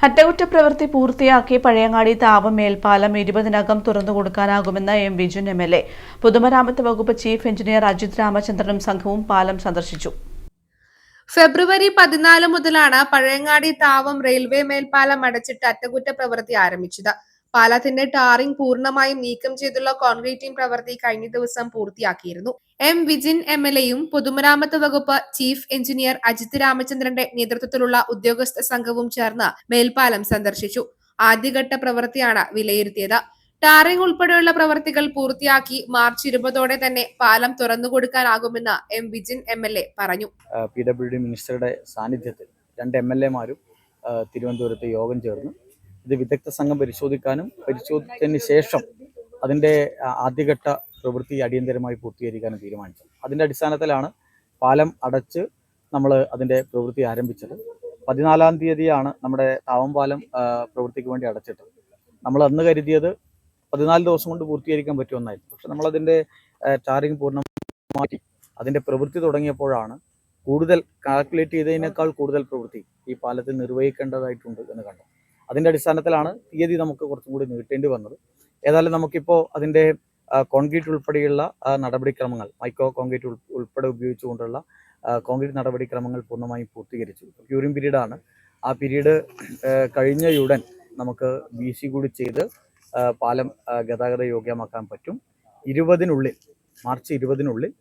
അറ്റകുറ്റപ്രവൃത്തി പൂർത്തിയാക്കി പഴയങ്ങാടി താവം മേൽപ്പാലം 20-നകം തുറന്നുകൊടുക്കാനാകുമെന്ന് M Vijin MLA. പൊതുമരാമത്ത് വകുപ്പ് ചീഫ് എഞ്ചിനീയർ അജിത് രാമചന്ദ്രനും സംഘവും പാലം സന്ദർശിച്ചു. ഫെബ്രുവരി 14 മുതലാണ് പഴയങ്ങാടി താവം റെയിൽവേ മേൽപ്പാലം അടച്ചിട്ട് അറ്റകുറ്റപ്രവൃത്തി ആരംഭിച്ചത്. പാലത്തിന്റെ ടാറിംഗ് പൂർണ്ണമായും നീക്കം ചെയ്തുള്ള കോൺക്രീറ്റിംഗ് പ്രവൃത്തി കഴിഞ്ഞ ദിവസം പൂർത്തിയാക്കിയിരുന്നു. എം വിജിൻ എംഎൽഎയും പൊതുമരാമത്ത് വകുപ്പ് ചീഫ് എഞ്ചിനീയർ അജിത് രാമചന്ദ്രന്റെ നേതൃത്വത്തിലുള്ള ഉദ്യോഗസ്ഥ സംഘവും ചേർന്ന് മേൽപ്പാലം സന്ദർശിച്ചു. ആദ്യഘട്ട പ്രവൃത്തിയാണ് വിലയിരുത്തിയത്. ടാറിംഗ് ഉൾപ്പെടെയുള്ള പ്രവൃത്തികൾ പൂർത്തിയാക്കി മാർച്ച് 20 തന്നെ പാലം തുറന്നുകൊടുക്കാനാകുമെന്ന് എം വിജിൻ എംഎൽഎ പറഞ്ഞു. PWD മിനിസ്റ്ററുടെ സാന്നിധ്യത്തിൽ 2 MLA-മാരും തിരുവനന്തപുരത്ത് യോഗം ചേർന്നു. ഇത് വിദഗ്ധ സംഘം പരിശോധിച്ചതിന് ശേഷം അതിൻ്റെ ആദ്യഘട്ട പ്രവൃത്തി അടിയന്തരമായി പൂർത്തീകരിക്കാനും തീരുമാനിച്ചത്. അതിൻ്റെ അടിസ്ഥാനത്തിലാണ് പാലം അടച്ച് നമ്മൾ അതിൻ്റെ പ്രവൃത്തി ആരംഭിച്ചത്. 14-ാം തീയതിയാണ് നമ്മുടെ താവം പാലം പ്രവൃത്തിക്ക് വേണ്ടി അടച്ചിട്ടത്. നമ്മൾ അന്ന് കരുതിയത് 14 ദിവസം കൊണ്ട് പൂർത്തീകരിക്കാൻ പറ്റുമെന്നായിരുന്നു. പക്ഷെ നമ്മളതിൻ്റെ ടാറിംഗ് പൂർണ്ണമാക്കി അതിൻ്റെ പ്രവൃത്തി തുടങ്ങിയപ്പോഴാണ് കൂടുതൽ കാൽക്കുലേറ്റ് ചെയ്തതിനേക്കാൾ കൂടുതൽ പ്രവൃത്തി ഈ പാലത്തിൽ നിർവഹിക്കേണ്ടതായിട്ടുണ്ട് എന്ന് കണ്ടു. അതിൻ്റെ അടിസ്ഥാനത്തിലാണ് തീയതി നമുക്ക് കുറച്ചും കൂടി നീട്ടേണ്ടി വന്നത്. ഏതായാലും നമുക്കിപ്പോൾ അതിൻ്റെ കോൺക്രീറ്റ് ഉൾപ്പെടെയുള്ള നടപടിക്രമങ്ങൾ, മൈക്രോ കോൺക്രീറ്റ് ഉൾപ്പെടെ ഉപയോഗിച്ചുകൊണ്ടുള്ള കോൺക്രീറ്റ് നടപടിക്രമങ്ങൾ പൂർണ്ണമായും പൂർത്തീകരിച്ചു. ക്യൂറിംഗ് പീരീഡാണ്. ആ പീരീഡ് കഴിഞ്ഞയുടൻ നമുക്ക് BC കൂടി ചെയ്ത് പാലം ഗതാഗത യോഗ്യമാക്കാൻ പറ്റും. മാർച്ച് 20-നുള്ളിൽ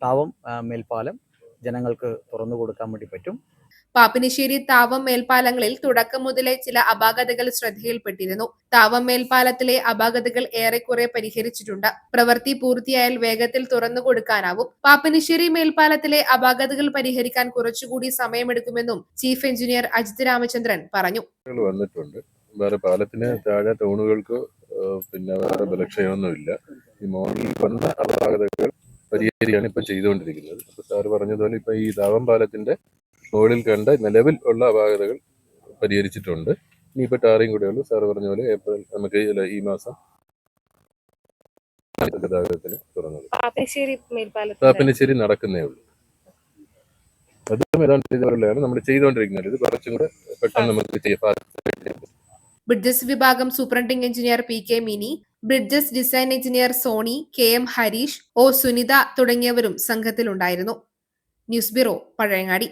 താവം മേൽപ്പാലം ജനങ്ങൾക്ക് തുറന്നു കൊടുക്കാൻ വേണ്ടി പറ്റും. പാപ്പിനിശ്ശേരി താവം മേൽപ്പാലങ്ങളിൽ തുടക്കം മുതലേ ചില അപാകതകൾ ശ്രദ്ധയിൽപ്പെട്ടിരുന്നു. താവം മേൽപ്പാലത്തിലെ അപാകതകൾ ഏറെക്കുറെ പരിഹരിച്ചിട്ടുണ്ട്. പ്രവൃത്തി പൂർത്തിയായാൽ വേഗത്തിൽ തുറന്നു കൊടുക്കാനാവും. പാപ്പിനിശ്ശേരി മേൽപ്പാലത്തിലെ അപാകതകൾ പരിഹരിക്കാൻ കുറച്ചുകൂടി സമയമെടുക്കുമെന്നും ചീഫ് എഞ്ചിനീയർ അജിത് രാമചന്ദ്രൻ പറഞ്ഞു. വേറെ പാലത്തിന് താഴെ തൂണുകൾക്ക് വേറെ ബലക്ഷയമൊന്നുമില്ല. ഈ മോണിൽ വന്ന അപാകതകൾ പരിഹരിക്കുകയാണ് ഇപ്പൊ ചെയ്തുകൊണ്ടിരിക്കുന്നത്. അപ്പൊ സാറ് പറഞ്ഞതുപോലെ ഇപ്പൊ ഈ താവം പാലത്തിന്റെ മുകളിൽ കണ്ട നിലവിൽ ഉള്ള അപാകതകൾ പരിഹരിച്ചിട്ടുണ്ട്. ഇനിയിപ്പോ ടാറിംഗ് കൂടെയുള്ളൂ. സാറ് പറഞ്ഞ പോലെ ഏപ്രിൽ നമുക്ക് ഈ മാസം ഗതാഗതത്തിന് തുറന്നത്. പാപ്പിനിശ്ശേരി നടക്കുന്നേ ഉള്ളൂ. അതും ഏതാണ്ട് ഇതുപോലെയാണ് നമ്മൾ ചെയ്തുകൊണ്ടിരിക്കുന്നത്. ഇത് കുറച്ചും കൂടെ പെട്ടെന്ന് നമുക്ക് ചെയ്യാം. ബ്രിഡ്ജസ് വിഭാഗം superintending engineer PK Mini, bridges design engineer Soni, KM Harish, O Sunitha തുടങ്ങിയവരും സംഘത്തിലുണ്ടായിരുന്നു. News bureau, Pazhayangadi.